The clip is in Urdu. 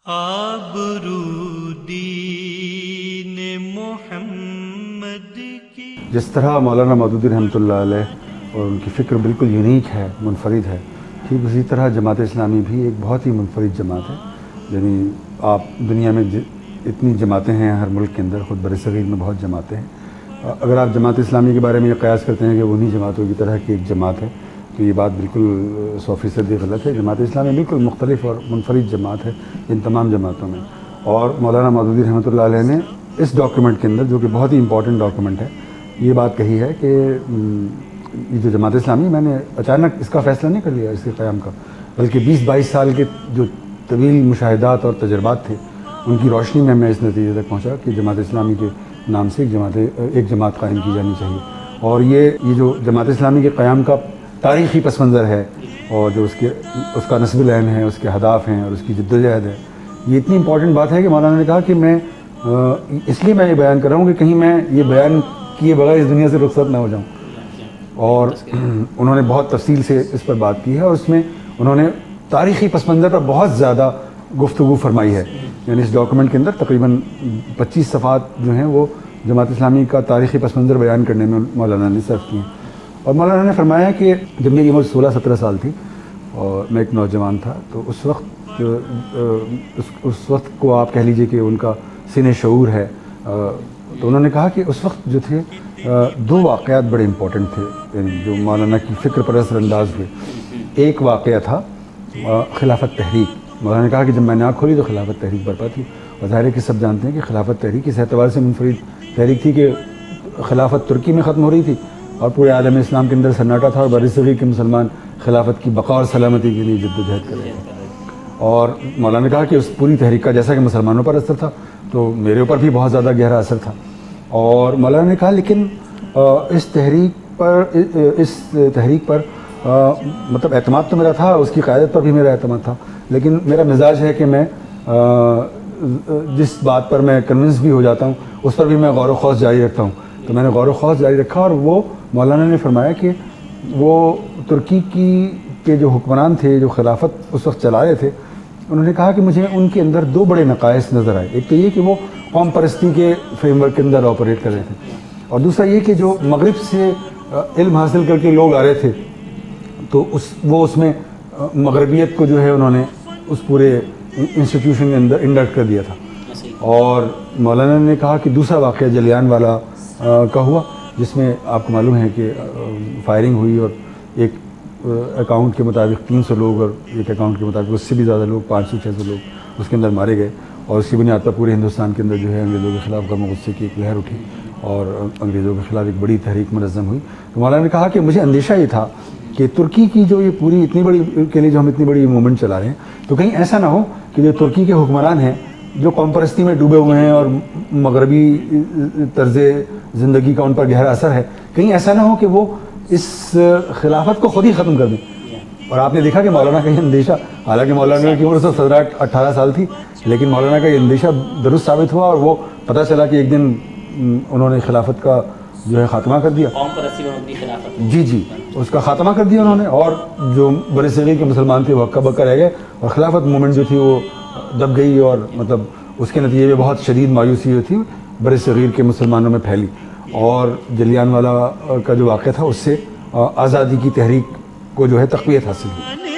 آبرودین محمد کی. جس طرح مولانا مودودی رحمۃ اللہ علیہ اور ان کی فکر بالکل یونیک ہے، منفرد ہے، ٹھیک اسی طرح جماعت اسلامی بھی ایک بہت ہی منفرد جماعت ہے. یعنی آپ دنیا میں اتنی جماعتیں ہیں ہر ملک کے اندر، خود برصغیر میں بہت جماعتیں ہیں. اگر آپ جماعت اسلامی کے بارے میں یہ قیاس کرتے ہیں کہ انہی جماعتوں کی طرح کی ایک جماعت ہے تو یہ بات بالکل 100% غلط ہے. جماعت اسلامی بالکل مختلف اور منفرد جماعت ہے ان تمام جماعتوں میں. اور مولانا مودودی رحمۃ اللہ علیہ نے اس ڈاکیومنٹ کے اندر، جو کہ بہت ہی امپورٹنٹ ڈاکیومنٹ ہے، یہ بات کہی ہے کہ یہ جو جماعت اسلامی، میں نے اچانک اس کا فیصلہ نہیں کر لیا اس کے قیام کا، بلکہ 20-22 سال کے جو طویل مشاہدات اور تجربات تھے ان کی روشنی میں اس نتیجے تک پہنچا کہ جماعت اسلامی کے نام سے ایک جماعت قائم کی جانی چاہیے. اور یہ جو جماعت اسلامی کے قیام کا تاریخی پس منظر ہے اور جو اس کا نصب العین ہے، اس کے اہداف ہیں اور اس کی جدوجہد ہے، یہ اتنی امپورٹنٹ بات ہے کہ مولانا نے کہا کہ میں اس لیے میں یہ بیان کر رہا ہوں کہ کہیں میں یہ بیان کیے بغیر اس دنیا سے رخصت نہ ہو جاؤں. اور انہوں نے بہت تفصیل سے اس پر بات کی ہے اور اس میں انہوں نے تاریخی پس منظر پر بہت زیادہ گفتگو فرمائی ہے. یعنی اس ڈاکیومنٹ کے اندر تقریباً 25 صفحات جو ہیں وہ جماعت اسلامی کا تاریخی پس منظر بیان کرنے میں مولانا نے صرف کی ہیں. اور مولانا نے فرمایا کہ جب میری عمر 16-17 سال تھی اور میں ایک نوجوان تھا، تو اس وقت کو آپ کہہ لیجئے کہ ان کا سینِ شعور ہے. تو انہوں نے کہا کہ اس وقت جو تھے 2 واقعات بڑے امپورٹنٹ تھے، یعنی جو مولانا کی فکر پر اثر انداز ہوئے. ایک واقعہ تھا خلافت تحریک. مولانا نے کہا کہ جب میں نے آنکھ کھولی تو خلافت تحریک برپا تھی. اور ظاہر ہے کہ سب جانتے ہیں کہ خلافت تحریک اس اعتبار سے منفرد تحریک تھی کہ خلافت ترکی میں ختم ہو رہی تھی اور پورے عالم اسلام کے اندر سناٹا تھا اور برصغیر کے مسلمان خلافت کی بقا اور سلامتی کے لیے جدوجہد کر رہے تھے. اور مولانا نے کہا کہ اس پوری تحریک کا جیسا کہ مسلمانوں پر اثر تھا تو میرے اوپر بھی بہت زیادہ گہرا اثر تھا. اور مولانا نے کہا لیکن اس تحریک پر مطلب اعتماد تو میرا تھا، اس کی قیادت پر بھی میرا اعتماد تھا، لیکن میرا مزاج ہے کہ میں جس بات پر میں کنونس بھی ہو جاتا ہوں اس پر بھی میں غور و خوض جاری رکھتا ہوں. تو میں نے غور و خوض جاری رکھا اور وہ مولانا نے فرمایا کہ وہ ترکی کے جو حکمران تھے، جو خلافت اس وقت چلا رہے تھے، انہوں نے کہا کہ مجھے ان کے اندر 2 بڑے نقائص نظر آئے. ایک تو یہ کہ وہ قوم پرستی کے فریم ورک کے اندر آپریٹ کر رہے تھے، اور دوسرا یہ کہ جو مغرب سے علم حاصل کر کے لوگ آ رہے تھے تو وہ اس میں مغربیت کو جو ہے انہوں نے اس پورے انسٹیٹیوشن کے اندر انڈکٹ کر دیا تھا. اور مولانا نے کہا کہ دوسرا واقعہ جلیان والا کا ہوا، جس میں آپ کو معلوم ہے کہ فائرنگ ہوئی اور ایک اکاؤنٹ کے مطابق 300 لوگ اور ایک اکاؤنٹ کے مطابق اس سے بھی زیادہ لوگ 500-600 لوگ اس کے اندر مارے گئے. اور اس کی بنیاد پر پورے ہندوستان کے اندر جو ہے انگریزوں کے خلاف غم و غصے کی ایک لہر اٹھی اور انگریزوں کے خلاف ایک بڑی تحریک منظم ہوئی. تو مولانا نے کہا کہ مجھے اندیشہ یہ تھا کہ ترکی کی جو یہ پوری اتنی بڑی کے لیے جو ہم اتنی بڑی موومنٹ چلا رہے ہیں تو کہیں ایسا نہ ہو کہ جو ترکی کے حکمران ہیں جو قوم پرستی میں ڈوبے ہوئے ہیں اور مغربی طرز زندگی کا ان پر گہرا اثر ہے، کہیں ایسا نہ ہو کہ وہ اس خلافت کو خود ہی ختم کر دیں. اور آپ نے دیکھا کہ مولانا کا یہ اندیشہ، حالانکہ مولانا کی عمر 17-18 سال تھی، لیکن مولانا کا یہ اندیشہ درست ثابت ہوا اور وہ پتہ چلا کہ ایک دن انہوں نے خلافت کا جو ہے خاتمہ کر دیا. قوم پرستی میں مبنی خلافت جی اس کا خاتمہ کر دیا انہوں نے. اور جو برصغیر کے مسلمان تھے وہ ہکا بکا رہ گئے اور خلافت موومنٹ جو تھی وہ دب گئی اور مطلب اس کے نتیجے میں بہت شدید مایوسی جو تھی برصغیر کے مسلمانوں میں پھیلی. اور جلیان والا کا جو واقعہ تھا اس سے آزادی کی تحریک کو جو ہے تقویت حاصل ہوئی.